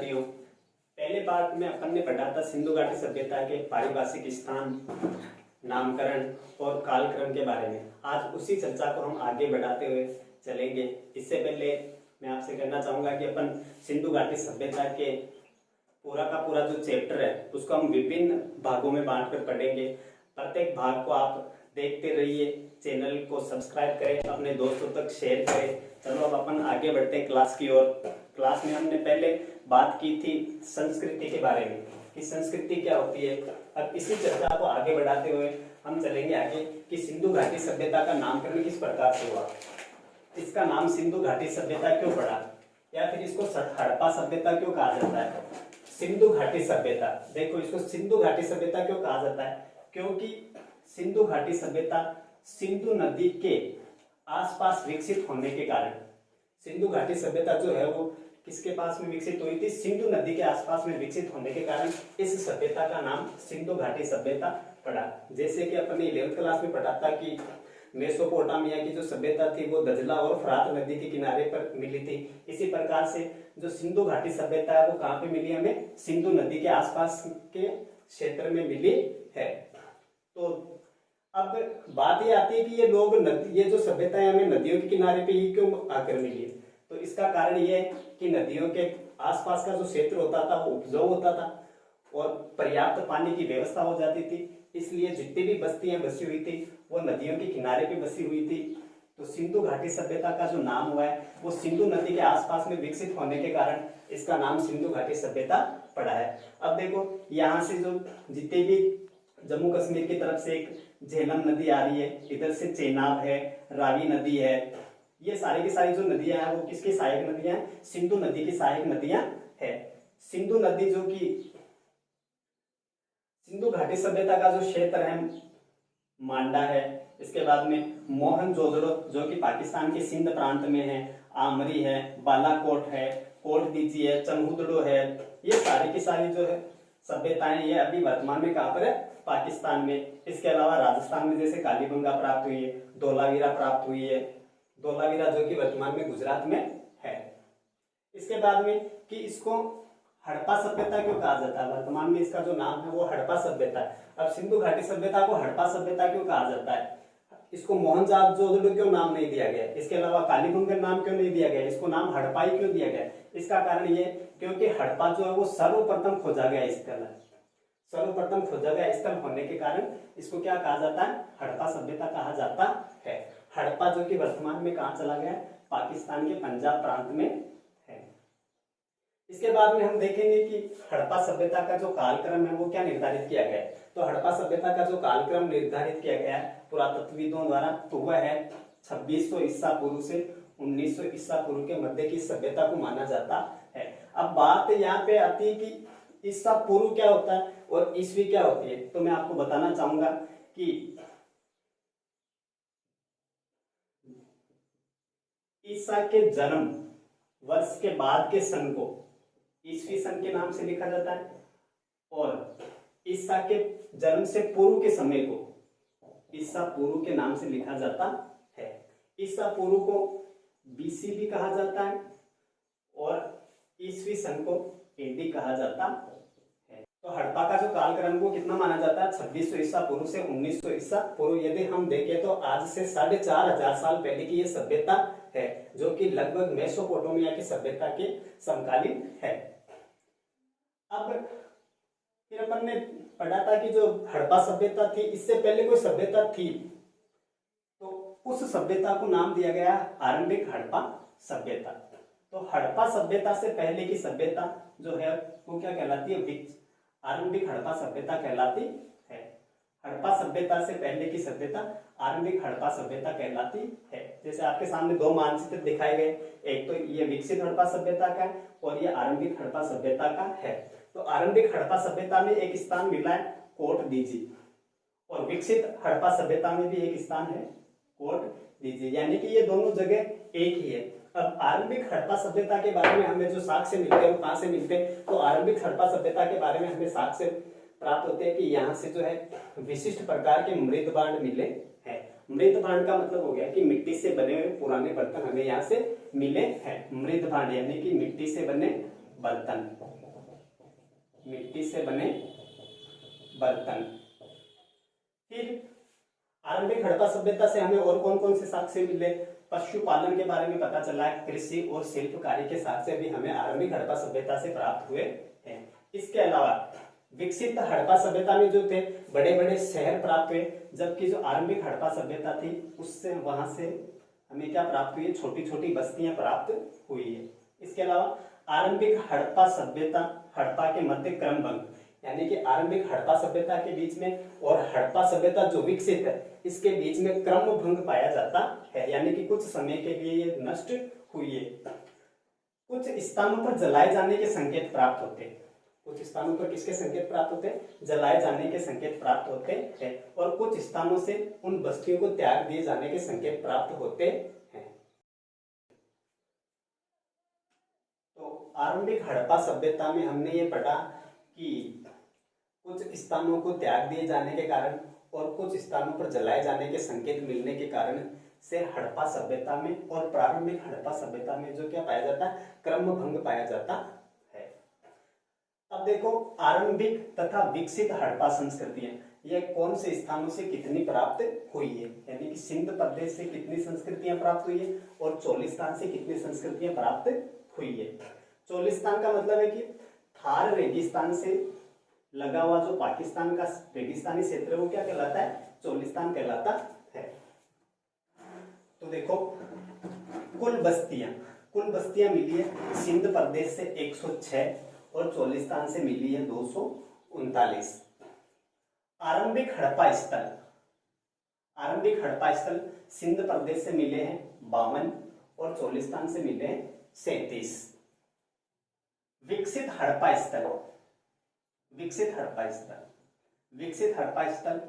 विद्यार्थियों, पहले पार्ट में अपन ने पढ़ा था सिंधु घाटी सभ्यता के पारिभाषिक स्थान, नामकरण और कालक्रम के बारे में। आज उसी चर्चा को हम आगे बढ़ाते हुए चलेंगे। इससे पहले मैं आपसे कहना चाहूंगा कि अपन सिंधु घाटी सभ्यता के पूरा का पूरा जो चैप्टर है उसको हम विभिन्न भागों में बांटकर पढ़ेंगे। प्रत्येक भाग को आप देखते रहिए, चैनल को सब्सक्राइब करें, अपने दोस्तों तक शेयर करें। चलो अब अपन आगे बढ़ते हैं क्लास की ओर। क्लास में हमने पहले बात की थी संस्कृति के बारे में कि संस्कृति क्या होती है। अब इसी चर्चा को आगे बढ़ाते हुए हम चलेंगे आगे कि सिंधु घाटी सभ्यता का नामकरण किस प्रकार से हुआ, इसका नाम सिंधु घाटी सभ्यता क्यों पड़ा, या फिर इसको हड़प्पा सभ्यता क्यों कहा जाता है। सिंधु घाटी सभ्यता, देखो इसको सिंधु घाटी सभ्यता क्यों कहा जाता है, क्योंकि सिंधु घाटी सभ्यता सिंधु नदी के आसपास विकसित होने के कारण, सिंधु घाटी सभ्यता जो है वो किसके पास में विकसित हुई थी, सिंधु नदी के आसपास में विकसित होने के कारण इस सभ्यता का नाम सिंधु घाटी सभ्यता पड़ा। जैसे कि अपने 11वीं क्लास में पढ़ा था कि मेसोपोटामिया की जो सभ्यता थी वो दजला और फरात नदी के किनारे पर मिली थी। इसी प्रकार से जो सिंधु घाटी सभ्यता है वो कहाँ पे मिली, हमें सिंधु नदी के आसपास के क्षेत्र में मिली है। तो अब बात ये आती है कि ये लोग ये जो सभ्यताएं हमें नदियों के किनारे पे ही क्यों आकर मिली। तो इसका कारण ये है कि नदियों के आसपास का जो क्षेत्र होता था वो उपजाऊ होता था और पर्याप्त पानी की व्यवस्था हो जाती थी, इसलिए जितनी भी बस्तियां बसी हुई थी वो नदियों के किनारे पे बसी हुई थी। तो सिंधु घाटी सभ्यता का जो नाम हुआ है वो सिंधु नदी के आसपास में विकसित होने के कारण इसका नाम सिंधु घाटी सभ्यता पड़ा है। अब देखो यहाँ से जो जितने भी जम्मू कश्मीर की तरफ से एक झेलम नदी आ रही है, इधर से चेनाब है, रावी नदी है, ये सारी की सारी जो नदियां हैं वो किसकी सहायक नदियां हैं, सिंधु नदी की सहायक नदियां है। सिंधु नदी जो कि सिंधु घाटी सभ्यता का जो क्षेत्र है मांडा है, इसके बाद में मोहनजोदड़ो जो कि पाकिस्तान के सिंध प्रांत में है, आमरी है, बालाकोट है, कोट दीजी है, चनहुदड़ो है, ये सारी की सारी जो है सभ्यताएं ये अभी वर्तमान में कहाँ पर है, पाकिस्तान में। इसके अलावा राजस्थान में जैसे कालीबंगा प्राप्त हुई है, धोलावीरा प्राप्त हुई है, धोलावीरा जो कि वर्तमान में गुजरात में है। इसके बाद में कि इसको हड़प्पा सभ्यता क्यों कहा जाता है, वर्तमान में इसका जो नाम है वो हड़प्पा सभ्यता है। अब सिंधु घाटी सभ्यता को हड़प्पा सभ्यता क्यों कहा जाता है, इसको मोहनजोदड़ो क्यों नाम नहीं दिया गया, इसके अलावा कालीबंगा नाम क्यों नहीं दिया गया, इसको नाम हड़प्पाई क्यों दिया गया। इसका कारण ये क्योंकि हड़प्पा जो है वो सर्वप्रथम खोजा गया स्थल है, सर्वप्रथम खोजा गया स्थल होने के कारण इसको क्या कहा जाता है, हड़प्पा सभ्यता कहा जाता है। हड़प्पा जो कि वर्तमान में कहाँ चला गया, पाकिस्तान के पंजाब प्रांत में है। इसके बाद में हम देखेंगे कि हड़प्पा सभ्यता का जो कालक्रम है वो क्या निर्धारित किया गया है। तो हड़प्पा सभ्यता का जो कालक्रम निर्धारित किया गया है पुरातत्वविदों द्वारा तो वह है 2600 ईसा पूर्व से 1900 ईसा पूर्व के मध्य की सभ्यता को माना जाता है। अब बात यहाँ पे आती है कि ईसा पूर्व क्या होता है और ईस्वी क्या होती है। तो मैं आपको बताना चाहूंगा कि ईसा के जन्म वर्ष के बाद के सन को ईस्वी सन के नाम से लिखा जाता है और ईसा के जन्म से पूर्व के समय को ईसा पूर्व के नाम से लिखा जाता है। ईसा पूर्व को बीसी भी कहा जाता है और ईस्वी सन को एडी कहा जाता है। तो हड़प्पा का जो कालक्रम को कितना माना जाता है, 2600 ईसा पूर्व से 1900 ईसा पूर्व। यदि हम देखें तो आज से 4500 साल पहले की ये सभ्यता है जो कि लगभग मेसोपोटामिया की सभ्यता के समकालीन है। अब फिर अपन ने पढ़ा था कि जो हड़प्पा सभ्यता थी इससे पहले कोई सभ्यता थी तो उस सभ्यता को नाम दिया गया आरंभिक हड़प्पा सभ्यता। तो हड़प्पा सभ्यता से पहले की सभ्यता जो है वो क्या कहलाती है, आरंभिक हड़प्पा सभ्यता कहलाती है। हड़प्पा सभ्यता से पहले की सभ्यता आरंभिक हड़प्पा सभ्यता कहलाती है। जैसे आपके सामने दो मानचित्र दिखाए गए, एक तो ये विकसित हड़प्पा सभ्यता का है और ये आरंभिक हड़प्पा सभ्यता का है। तो आरंभिक हड़प्पा सभ्यता में एक स्थान मिला है कोट दीजी और विकसित हड़प्पा सभ्यता में भी एक स्थान है कोट दीजी, यानी कि ये दोनों जगह एक ही है। अब आरंभिक हड़प्पा सभ्यता के बारे में हमें जो साक्ष्य मिलते हैं वो कहाँ से मिलते हैं, तो आरंभिक हड़प्पा सभ्यता के बारे में हमें साक्ष्य प्राप्त होते हैं कि यहाँ से जो है विशिष्ट प्रकार के मृत भांड मिले हैं। मृत भांड का मतलब हो गया कि मिट्टी से बने हुए पुराने बर्तन हमें यहाँ से मिले हैं। मृत भांड यानी कि मिट्टी से बने बर्तन। मिट्टी से बने बर्तन। फिर आरंभिक हड़प्पा सभ्यता से हमें और कौन कौन से साक्ष्य मिले? पशुपालन के बारे में पता चला है, कृषि और शिल्पकारी के साक्ष्य भी हमें आरंभिक हड़प्पा सभ्यता से प्राप्त हुए हैं। इसके अलावा विकसित हड़प्पा सभ्यता में जो थे बड़े बड़े शहर प्राप्त हुए, जबकि जो आरंभिक हड़प्पा सभ्यता थी उससे वहां से हमें क्या प्राप्त हुई है? छोटी छोटी बस्तियां प्राप्त हुई है। इसके अलावा आरंभिक हड़प्पा सभ्यता, हड़प्पा के मध्य क्रमभंग, यानी कि आरंभिक हड़प्पा सभ्यता के बीच में और हड़प्पा सभ्यता जो विकसित है इसके बीच में क्रम भंग पाया जाता है, यानी कि कुछ समय के लिए ये नष्ट हुई है। कुछ स्थानों पर जलाए जाने के संकेत प्राप्त होते हैं। कुछ स्थानों पर किसके संकेत प्राप्त होते हैं? जलाए जाने के संकेत प्राप्त होते हैं। और कुछ स्थानों से उन बस्तियों को त्याग दिए जाने के संकेत प्राप्त होते हैं। तो आरंभिक हड़प्पा सभ्यता में हमने ये पढ़ा कि कुछ स्थानों को त्याग दिए जाने के कारण और कुछ स्थानों पर जलाए जाने के संकेत मिलने के कारण से हड़प्पा सभ्यता में और प्रारंभिक हड़प्पा सभ्यता में जो क्या पाया जाता है? क्रम भंग पाया जाता है। अब देखो आरंभिक तथा विकसित हड़प्पा संस्कृतियां ये कौन से स्थानों से कितनी प्राप्त हुई है, यानी कि सिंध प्रदेश से कितनी संस्कृतियां प्राप्त हुई है और चोलिस्तान से कितनी संस्कृतियां प्राप्त हुई है। चोलिस्तान का मतलब है कि थार रेगिस्तान से लगा हुआ जो पाकिस्तान का रेगिस्तानी क्षेत्र है वो क्या कहलाता है? चोलिस्तान कहलाता है। तो देखो कुल बस्तियां मिली है सिंध प्रदेश से 106 और चोलिस्तान से मिली है 239। आरंभिक हड़प्पा स्थल सिंध प्रदेश से मिले हैं 52 और चोलिस्तान से मिले हैं 37। विकसित हड़प्पा हड़प्पा स्थल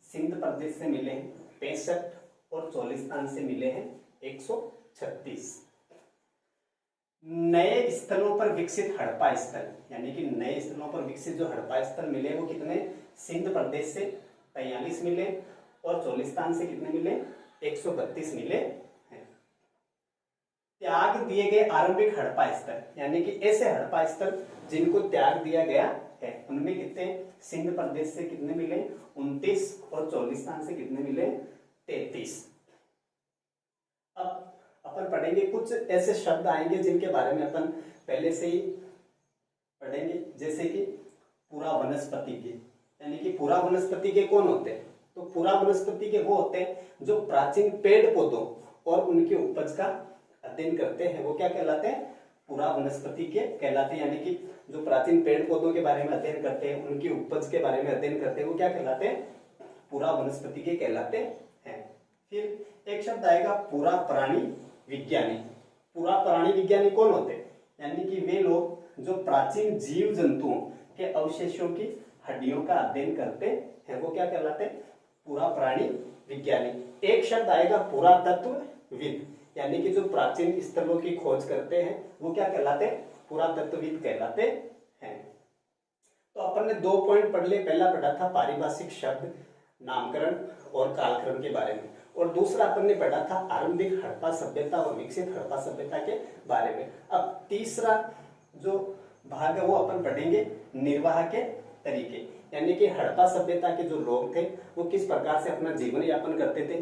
सिंध प्रदेश से मिले हैं 65 और चोलिस्तान से मिले हैं 136। नए स्थलों पर विकसित हड़प्पा स्थल, यानी कि नए स्थलों पर विकसित जो हड़प्पा स्थल मिले वो कितने? सिंध प्रदेश से 43 मिले और चोलिस्तान से कितने मिले? 132 मिले हैं। त्याग दिए गए आरंभिक हड़प्पा स्थल, यानी कि ऐसे हड़प्पा स्थल जिनको त्याग दिया गया है उनमें कितने? सिंध प्रदेश से कितने मिले? 29 और चोलिस्तान से कितने मिले? 33। अब अपन पढ़ेंगे कुछ ऐसे शब्द आएंगे जिनके बारे में अपन पहले से ही पढ़ेंगे, जैसे कि पूरा वनस्पति के, यानी कि पूरा वनस्पति के कौन होते हैं? तो पूरा वनस्पति के वो होते हैं जो प्राचीन पेड़ पौधों और उनके उपज का अध्ययन करते हैं, वो क्या कहलाते हैं? पूरा वनस्पति के कहलाते हैं। यानी कि जो प्राचीन पेड़ पौधों के बारे में अध्ययन करते हैं, उनकी उपज के बारे में अध्ययन करते हैं, वो क्या कहलाते हैं? पूरा वनस्पति के कहलाते हैं। फिर एक शब्द आएगा पूरा प्राणी विज्ञानी। पूरा प्राणी विज्ञानी कौन होते हैं? यानी कि वे लोग जो प्राचीन जीव जंतुओं के अवशेषों की हड्डियों का अध्ययन करते हैं, वो क्या कहलाते हैं? पूरा प्राणी विज्ञानी। एक शब्द आएगा पुरातत्वविद, यानी कि जो प्राचीन स्थलों की खोज करते हैं वो क्या कहलाते हैं? पुरातत्वविद कहलाते हैं। तो अपन ने 2 पॉइंट पढ़ लिए। पहला पढ़ा था पारिभाषिक शब्द नामकरण और कालक्रम के बारे में, और दूसरा अपन ने पढ़ा था आरंभिक हड़प्पा सभ्यता और विकसित हड़प्पा सभ्यता के बारे में। अब तीसरा जो भाग है वो अपन पढ़ेंगे निर्वाह के तरीके, यानी कि हड़प्पा सभ्यता के जो लोग थे वो किस प्रकार से अपना जीवन यापन करते थे,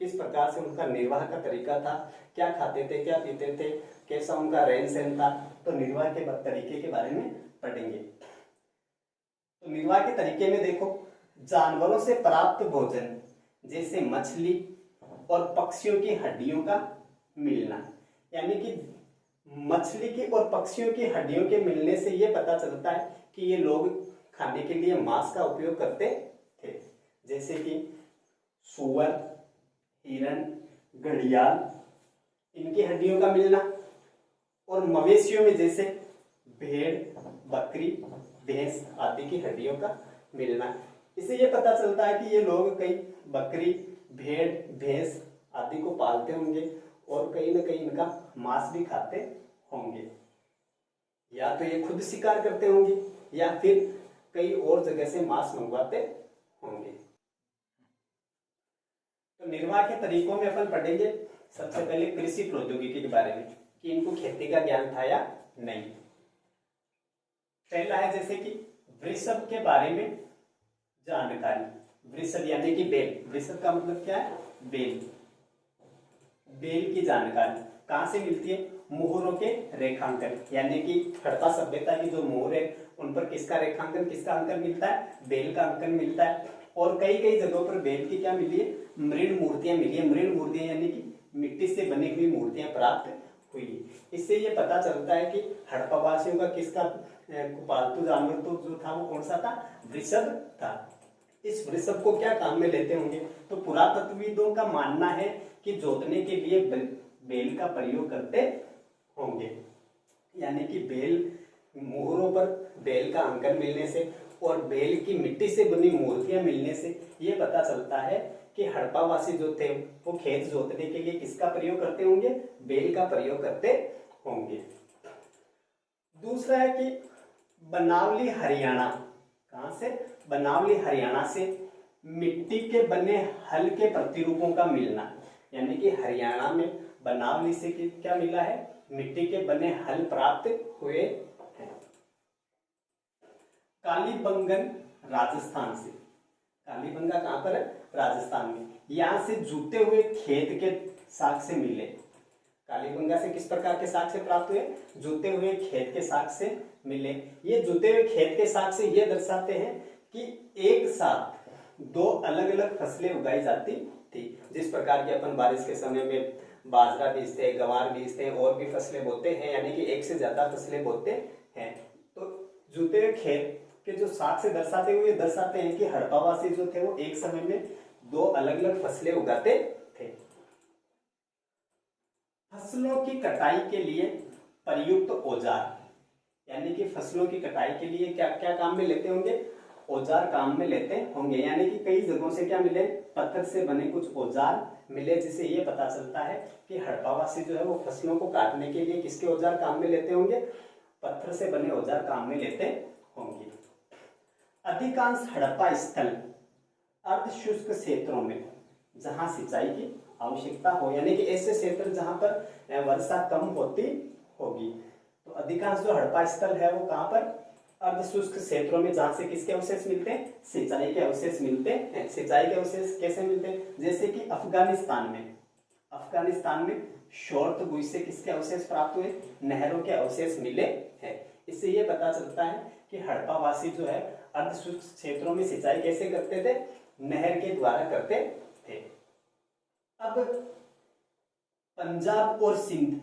किस प्रकार से उनका निर्वाह का तरीका था, क्या खाते थे, क्या पीते थे, कैसा उनका रहन सहन था। तो निर्वाह के तरीके के बारे में पढ़ेंगे। तो निर्वाह के तरीके में देखो, जानवरों से प्राप्त भोजन जैसे मछली और पक्षियों की हड्डियों का मिलना, यानी कि मछली की और पक्षियों की हड्डियों के मिलने से ये पता चलता है कि ये लोग खाने के लिए मांस का उपयोग करते थे, जैसे कि सूअर, हिरण, घड़ियाल, इनकी हड्डियों का मिलना, और मवेशियों में जैसे भेड़, बकरी, भैंस आदि की हड्डियों का मिलना। इससे ये पता चलता है कि ये लोग कई बकरी, भेड़, भैंस आदि को पालते होंगे और कहीं न कहीं इनका मांस भी खाते होंगे, या तो ये खुद शिकार करते होंगे या फिर कई और जगह से मांस मंगवाते होंगे। तो निर्वाह के तरीकों में अपन पढ़ेंगे सबसे पहले कृषि प्रौद्योगिकी के बारे में, कि इनको खेती का ज्ञान था या नहीं। पहला है जैसे कि वृषभ के बारे में जानकारी। वृषभ यानी कि बेल, वृषभ का मतलब क्या है? बेल। बेल की जानकारी कहाँ से मिलती है? मोहरों के रेखांकन, यानी कि हड़प्पा सभ्यता की जो मोहर है उन पर किसका रेखांकन, किसका अंकन मिलता है? बेल का अंकन मिलता है। और कई कई जगहों पर बेल की क्या मिली है? मृण मूर्तियां मिली है। मृण मूर्तियां यानी कि मिट्टी से बनी हुई मूर्तियां प्राप्त हुई। इससे ये पता चलता है कि हड़प्पा वासियों का किसका पालतू जानवर तो जो था वो कौन सा था? वृषभ था। इस वृषभ को क्या काम में लेते होंगे? तो पुरातत्वविदों का मानना है कि जोतने के लिए बेल का प्रयोग करते होंगे, यानी कि बेल, मोहरों पर बेल का अंकन मिलने से और बेल की मिट्टी से बनी मूर्तियां मिलने से ये पता चलता है कि हड़प्पावासी जो थे वो खेत जोतने के लिए किसका प्रयोग करते होंगे? बेल का प्रयोग करते होंगे। दूसरा है कि बनावली हरियाणा, कहां से? बनावली हरियाणा से मिट्टी के बने हल के प्रतिरूपों का मिलना, यानी कि हरियाणा में बनावली से क्या मिला है? मिट्टी के बने हल प्राप्त हुए हैं। कालीबंगन राजस्थान से, कालीबंगा कहां पर है? राजस्थान में। यहां से जुते हुए खेत के साक्ष्य मिले। कालीबंगा से किस प्रकार के साक्ष्य प्राप्त हुए? जुते हुए खेत के साक्ष्य मिले। ये जुते हुए खेत के साक्ष्य ये दर्शाते हैं कि एक साथ दो अलग अलग फसलें उगाई जाती थी। जिस प्रकार की अपन बारिश के समय में बाजरा बीजते हैं, गंवार बीजते हैं और भी फसलें बोते हैं, यानी कि एक से ज्यादा फसलें बोते हैं। तो जुते हुए खेत के जो साक्ष्य दर्शाते हुए दर्शाते हैं कि हड़प्पावासी जो थे वो एक समय में दो अलग अलग फसलें उगाते थे। फसलों की कटाई के लिए प्रयुक्त औजार, यानी कि फसलों की कटाई के लिए क्या क्या काम में लेते होंगे? औजार काम में लेते होंगे। यानी कि कई जगहों से क्या मिले? पत्थर से बने कुछ औजार मिले, जिससे ये पता चलता है कि हड़प्पावासी जो है वो फसलों को काटने के लिए किसके औजार काम में लेते होंगे? पत्थर से बने औजार काम में लेते होंगे। अधिकांश हड़प्पा स्थल अर्ध शुष्क क्षेत्रों में, जहां सिंचाई की आवश्यकता हो, यानी कि ऐसे क्षेत्र जहां पर वर्षा कम होती होगी। तो अधिकांश जो हड़प्पा स्थल है वो कहां पर? अर्ध शुष्क क्षेत्रों में, जहां से किसके अवशेष मिलते हैं? सिंचाई के अवशेष मिलते हैं। सिंचाई के अवशेष कैसे मिलते हैं? जैसे कि अफगानिस्तान में शोरतगुई से किसके अवशेष प्राप्त हुए? नहरों के अवशेष मिले हैं। इससे ये पता चलता है कि हड़प्पावासी जो है अर्ध शुष्क क्षेत्रों में सिंचाई कैसे करते थे? नहर के द्वारा करते थे। अब पंजाब और सिंध,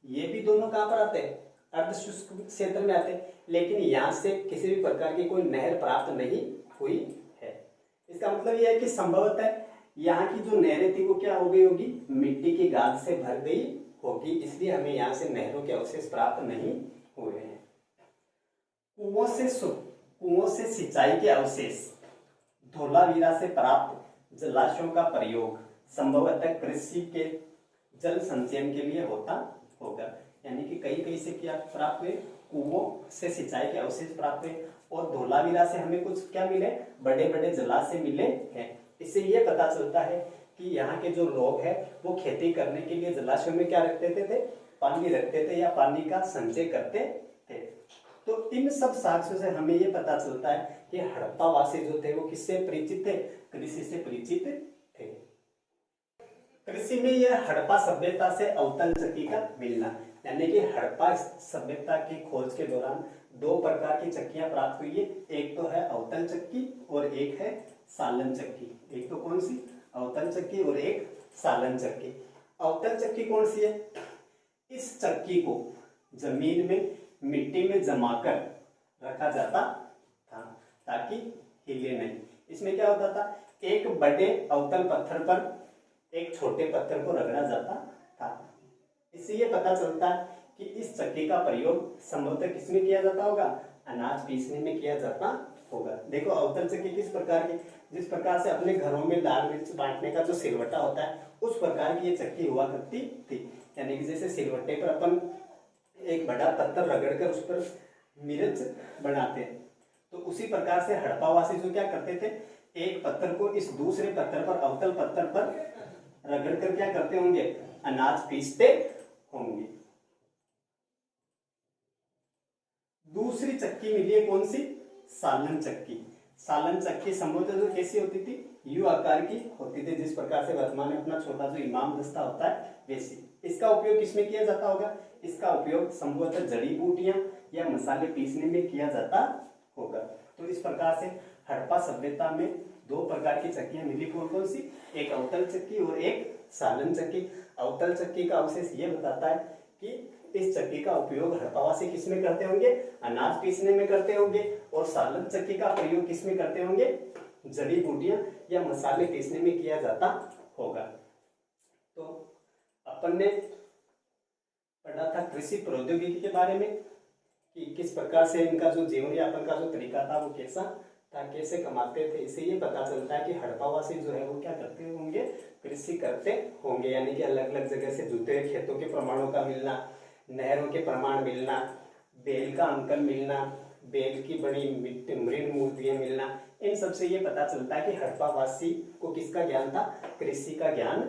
ये भी दोनों कहां पर आते हैं? अर्ध शुष्क क्षेत्र में आते हैं, लेकिन यहां से किसी भी प्रकार की कोई नहर प्राप्त नहीं हुई है। इसका मतलब यह है कि संभवतः यहाँ की जो नहरें थी वो क्या हो गई होगी? मिट्टी की गाद से भर गई होगी, इसलिए हमें यहाँ से नहरों के अवशेष प्राप्त नहीं हुए हैं। कुओं से सिंचाई के अवशेष, धोलावीरा से प्राप्त जलाशयों का प्रयोग संभवतः कृषि के जल संचयन के लिए होता होगा। यानी कि कई कई से क्या प्राप्त हुए? कुओं से सिंचाई के अवशेष प्राप्त हुए और धोलावीरा से हमें कुछ क्या मिले? बड़े बड़े जलाशय मिले हैं। इससे ये पता चलता है कि यहाँ के जो लोग हैं वो खेती करने के लिए जलाशयों में क्या रखते थे? पानी रखते थे या पानी का संचय करते थे। तो इन सब साक्ष्यों से हमें ये पता चलता है कि हड़प्पावासी जो थे वो किससे परिचित थे? कृषि से परिचित थे। कृषि में यह हड़प्पा सभ्यता से अवतल चक्की का मिलना, यानी कि हड़प्पा सभ्यता की खोज के दौरान दो प्रकार की चक्कियां प्राप्त हुई है। एक तो है अवतल चक्की और एक है सालन चक्की। एक तो कौन सी? अवतल चक्की और एक सालन चक्की। अवतल चक्की कौन सी है? इस चक्की को जमीन में मिट्टी में जमाकर रखा जाता था ताकि हिले नहीं। इसमें क्या होता था? एक बड़े अवतल पत्थर पर एक छोटे पत्थर को रगड़ा जाता था। इससे ये पता चलता है कि इस चक्की का प्रयोग संभवतः किसमें किया जाता होगा? अनाज पीसने में किया जाता होगा। देखो अवतल चक्की किस प्रकार की, जिस प्रकार से अपने घरों में लाल मिर्च बांटने का जो सिलवट्टा होता है उस प्रकार की ये चक्की हुआ करती थी। यानी कि जैसे सिलवट्टे पर अपन एक बड़ा पत्थर रगड़कर उस पर मिर्च बनाते हैं, तो उसी प्रकार से हड़प्पावासी जो क्या करते थे? एक पत्थर को इस दूसरे पत्थर पर, अवतल पत्थर पर रगड़कर क्या करते होंगे? अनाज पीसते होंगे। दूसरी चक्की मिली है कौन सी? सालन चक्की। सालन चक्की संभवतः कैसी होती थी, यू आकार की होती थी, जिस प्रकार से वर्तमान में अपना छोटा जो इमाम दस्ता होता है वैसी। इसका उपयोग किसमें किया जाता होगा, इसका उपयोग संभवतः जड़ी बूटियां या मसाले पीसने में किया जाता होगा। तो इस प्रकार से हड़प्पा सभ्यता में दो प्रकार की चक्कियां मिली, कौन कौन सी, एक अवतल चक्की और एक सालन चक्की। अवतल चक्की का अवशेष ये बताता है कि इस चक्की का उपयोग हड़प्पावासी किसमें करते होंगे, अनाज पीसने में करते होंगे, और सालन चक्की का प्रयोग किसमें करते होंगे, जड़ी बूटियां या मसाले पीसने में किया जाता होगा। तो अपन ने पढ़ा था कृषि प्रौद्योगिकी के बारे में कि किस प्रकार से इनका जो जीवन यापन का जो तरीका था वो कैसा था, कैसे कमाते थे। इससे ये पता चलता है कि हड़प्पावासी जो है वो क्या करते होंगे, कृषि करते होंगे, यानी कि अलग अलग जगह से जुते हुए खेतों के प्रमाणों का मिलना, नहरों के प्रमाण मिलना, बेल का अंकन मिलना, बेल की बनी मृण मूर्तियां मिलना, इन सब से ये पता चलता है कि हड़प्पावासी को किसका ज्ञान था, कृषि का ज्ञान